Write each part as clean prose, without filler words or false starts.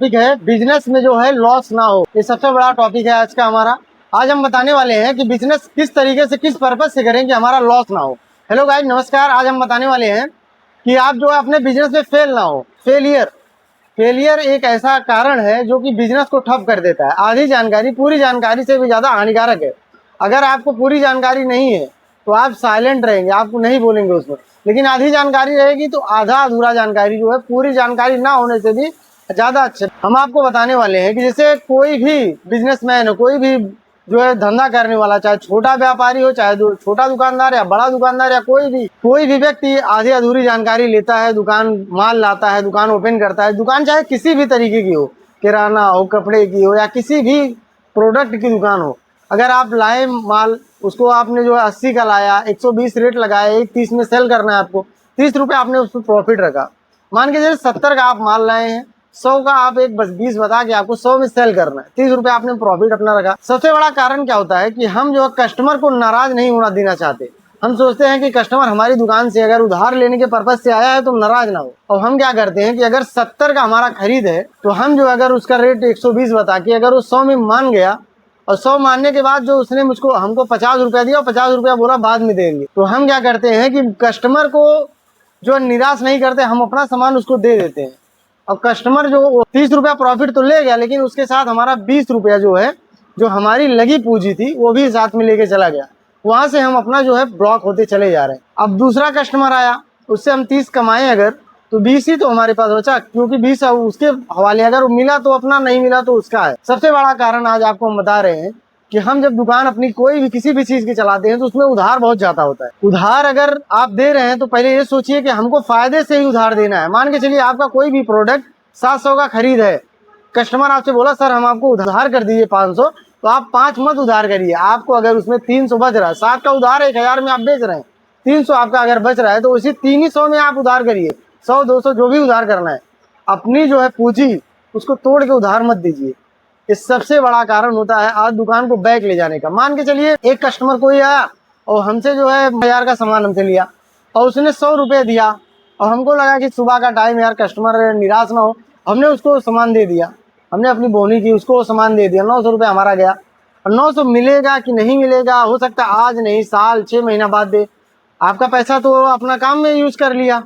Topic है business में जो है लॉस ना हो। ये सबसे बड़ा टॉपिक है आज का हमारा। आज हम बताने वाले हैं कि बिजनेस किस तरीके से, किस पर्पज से करें कि हमारा लॉस ना हो। हेलो गाइस, नमस्कार। आज हम बताने वाले हैं कि आप जो है अपने बिजनेस में फेल ना हो। फेलियर एक ऐसा कारण है जो कि बिजनेस को ठप कर देता है। आधी जानकारी पूरी जानकारी से भी ज़्यादा हानिकारक है। अगर आपको पूरी जानकारी नहीं है तो आप साइलेंट रहेंगे, आपको नहीं बोलेंगे उसमें। लेकिन आधी जानकारी रहेगी तो आधा अधूरा जानकारी जो है पूरी जानकारी ना होने से भी ज़्यादा अच्छा। हम आपको बताने वाले हैं कि जैसे कोई भी बिजनेसमैन हो, कोई भी जो है धंधा करने वाला, चाहे छोटा व्यापारी हो, चाहे छोटा दुकानदार या बड़ा दुकानदार या कोई भी व्यक्ति आधी अधूरी जानकारी लेता है, दुकान माल लाता है, दुकान ओपन करता है। दुकान चाहे किसी भी तरीके की हो, किराना हो, कपड़े की हो या किसी भी प्रोडक्ट की दुकान हो। अगर आप लाए माल, उसको आपने जो है 80 का लाया, 120 रेट लगाया, 130 में सेल करना है आपको, 30 रुपये आपने उसको प्रॉफिट रखा। मान के चलिए 70 का आप माल लाए हैं, 100 का आप एक बस 20 बता के आपको 100 में सेल करना है, 30 रुपये आपने प्रॉफिट अपना रखा। सबसे बड़ा कारण क्या होता है कि हम जो कस्टमर को नाराज नहीं होना देना चाहते। हम सोचते हैं कि कस्टमर हमारी दुकान से अगर उधार लेने के पर्पज से आया है तो नाराज ना हो। और हम क्या करते हैं कि अगर 70 का हमारा खरीद है तो हम जो अगर उसका रेट 120 बता के अगर वो 100 में मान गया और 100 मानने के बाद जो उसने हमको 50 रुपया दिया और 50 रुपया बोला बाद में देंगे, तो हम क्या करते हैं कि कस्टमर को जो निराश नहीं करते, हम अपना सामान उसको दे देते हैं। अब कस्टमर जो 30 रुपया प्रॉफिट तो ले गया, लेकिन उसके साथ हमारा 20 रुपया जो है, जो हमारी लगी पूंजी थी, वो भी साथ में लेके चला गया। वहां से हम अपना जो है ब्लॉक होते चले जा रहे हैं। अब दूसरा कस्टमर आया, उससे हम 30 कमाए अगर, तो 20 ही तो हमारे पास बचा, क्योंकि 20 उसके हवाले, अगर मिला तो अपना, नहीं मिला तो उसका है। सबसे बड़ा कारण आज आपको हम बता रहे हैं कि हम जब दुकान अपनी कोई भी किसी भी चीज की चलाते हैं तो उसमें उधार बहुत ज्यादा होता है। उधार अगर आप दे रहे हैं तो पहले ये सोचिए कि हमको फायदे से ही उधार देना है। मान के चलिए आपका कोई भी प्रोडक्ट 700 का खरीद है, कस्टमर आपसे बोला सर हम आपको उधार कर दीजिए 500, तो आप 5 मत उधार करिए। आपको अगर उसमें 300 बच रहा है, 7 का उधार 1000 में आप बेच रहे हैं, 300 आपका अगर बच रहा है तो उसी 300 में आप उधार करिए। 100 200 जो भी उधार करना है, अपनी जो है पूंजी उसको तोड़ के उधार मत दीजिए। इस सबसे बड़ा कारण होता है आज दुकान को बैक ले जाने का। मान के चलिए एक कस्टमर कोई आया और हमसे जो है 1000 का सामान हमसे लिया और उसने 100 रुपये दिया, और हमको लगा कि सुबह का टाइम यार कस्टमर निराश ना हो, हमने उसको सामान दे दिया, हमने अपनी बोनी की, उसको सामान दे दिया। 900 रुपये हमारा गया। और 900 मिलेगा कि नहीं मिलेगा, हो सकता है आज नहीं, साल 6 महीना बाद दे। आपका पैसा तो अपना काम में यूज कर लिया,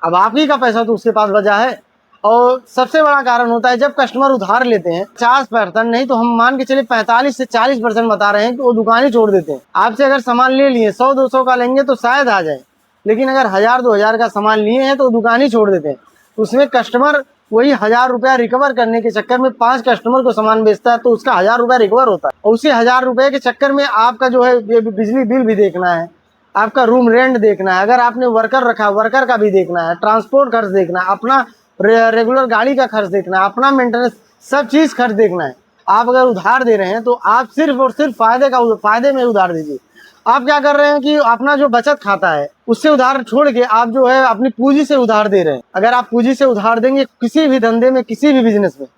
अब आप ही का पैसा तो उसके पास बचा है। और सबसे बड़ा कारण होता है जब कस्टमर उधार लेते हैं, 50% नहीं तो हम मान के चलिए 45 से 40% बता रहे हैं कि वो दुकान ही छोड़ देते हैं। आपसे अगर सामान ले लिए 100 200 का लेंगे तो शायद आ जाए, लेकिन अगर 1000 2000 का सामान लिए हैं तो दुकान ही छोड़ देते हैं। उसमें कस्टमर वही 1000 रुपया रिकवर करने के चक्कर में 5 कस्टमर को सामान बेचता है तो उसका 1000 रुपया रिकवर होता है। और उसी 1000 रुपये के चक्कर में आपका जो है ये बिजली बिल भी देखना है, आपका रूम रेंट देखना है, अगर आपने वर्कर रखा वर्कर का भी देखना है, ट्रांसपोर्ट खर्च देखना है, अपना रेगुलर गाड़ी का खर्च देखना है, अपना मेंटेनेंस, सब चीज खर्च देखना है। आप अगर उधार दे रहे हैं तो आप सिर्फ और सिर्फ फायदे में उधार दीजिए। आप क्या कर रहे हैं कि अपना जो बचत खाता है उससे उधार छोड़ के आप जो है अपनी पूंजी से उधार दे रहे हैं। अगर आप पूंजी से उधार देंगे किसी भी धंधे में, किसी भी बिजनेस में,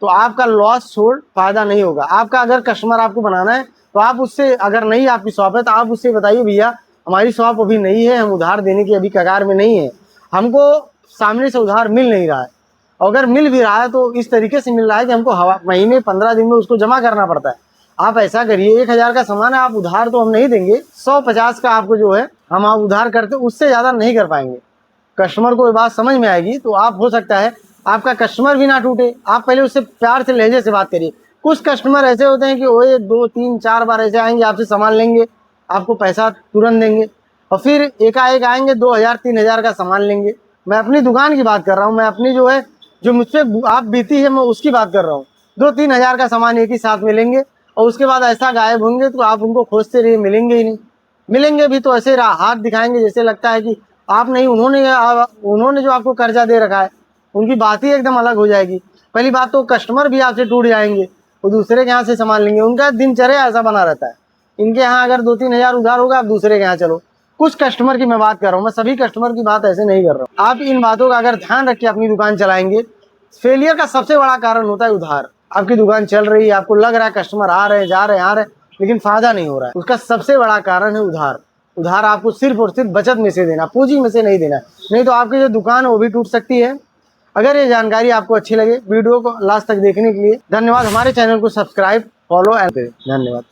तो आपका लॉस छोड़ फायदा नहीं होगा। आपका अगर कस्टमर आपको बनाना है तो आप उससे, अगर नहीं आपकी शॉप है तो आप उससे बताइए भैया हमारी शॉप अभी नहीं है, हम उधार देने की अभी कगार में नहीं है, हमको सामने से उधार मिल नहीं रहा है, अगर मिल भी रहा है तो इस तरीके से मिल रहा है कि हमको महीने 15 दिन में उसको जमा करना पड़ता है। आप ऐसा करिए, 1000 का सामान है, आप उधार तो हम नहीं देंगे, 150 का आपको जो है हम आप उधार करते, उससे ज़्यादा नहीं कर पाएंगे। कस्टमर को ये बात समझ में आएगी तो आप, हो सकता है आपका कस्टमर भी ना टूटे। आप पहले उससे प्यार से लहजे से बात करिए। कुछ कस्टमर ऐसे होते हैं कि वो 1 2 3 4 बार ऐसे आएंगे, आपसे सामान लेंगे, आपको पैसा तुरंत देंगे, और फिर एकाएक आएंगे 2000 3000 का सामान लेंगे। मैं अपनी दुकान की बात कर रहा हूँ, मैं अपनी जो है, जो मुझसे आप बीती है, मैं उसकी बात कर रहा हूँ। 2-3 हज़ार का सामान एक ही साथ में लेंगे और उसके बाद ऐसा गायब होंगे तो आप उनको खोजते रहिए, मिलेंगे ही नहीं। मिलेंगे भी तो ऐसे हाथ दिखाएंगे जैसे लगता है कि आप नहीं, उन्होंने जो आपको कर्जा दे रखा है, उनकी बात ही एकदम अलग हो जाएगी। पहली बात तो कस्टमर भी आपसे टूट जाएंगे, वो दूसरे के यहाँ से सामान लेंगे। उनका दिनचर्या ऐसा बना रहता है, इनके यहाँ अगर 2-3 हज़ार उधार होगा, आप दूसरे के यहाँ चलो। कुछ कस्टमर की मैं बात कर रहा हूँ, मैं सभी कस्टमर की बात ऐसे नहीं कर रहा हूँ। आप इन बातों का अगर ध्यान रख के अपनी दुकान चलाएंगे। फेलियर का सबसे बड़ा कारण होता है उधार। आपकी दुकान चल रही है, आपको लग रहा है कस्टमर आ रहे हैं, जा रहे हैं, आ रहे हैं, लेकिन फायदा नहीं हो रहा है, उसका सबसे बड़ा कारण है उधार। उधार आपको सिर्फ और सिर्फ बचत में से देना, पूंजी में से नहीं देना, नहीं तो आपकी जो दुकान है वो भी टूट सकती है, अगर ये जानकारी आपको अच्छी लगे, वीडियो को लास्ट तक देखने के लिए धन्यवाद। हमारे चैनल को सब्सक्राइब, फॉलो एंड धन्यवाद।